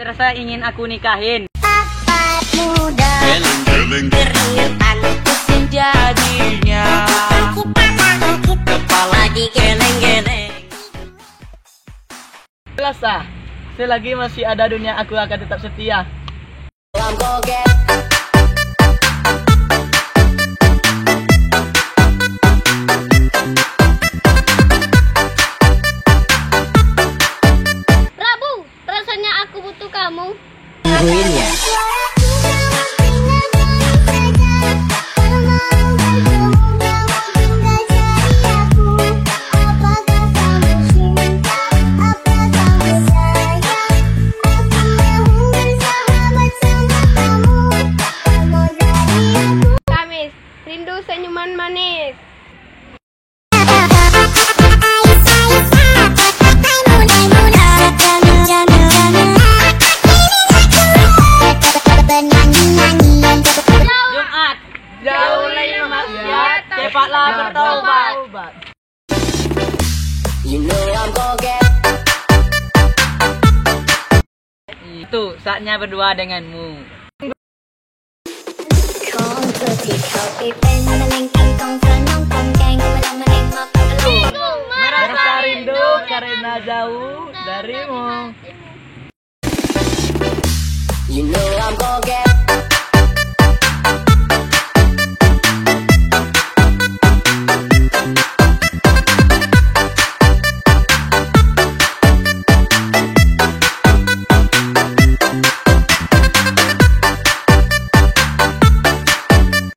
Terasa ingin aku nikahin. Apa muda berikan pusing jadinya. Kepala digeleng-geleng. Jelas sah, selagi masih ada dunia aku akan tetap setia. Prabu, rasanya aku butuh kamu. Tungguin ya. Kamis, rindu senyuman manis. Jumat, jauhi maksiat, cepatlah bertobat. Itu saatnya berdua denganmu. ของเธอที่เข้าไปเป็นมะเร็งกินกองไฟ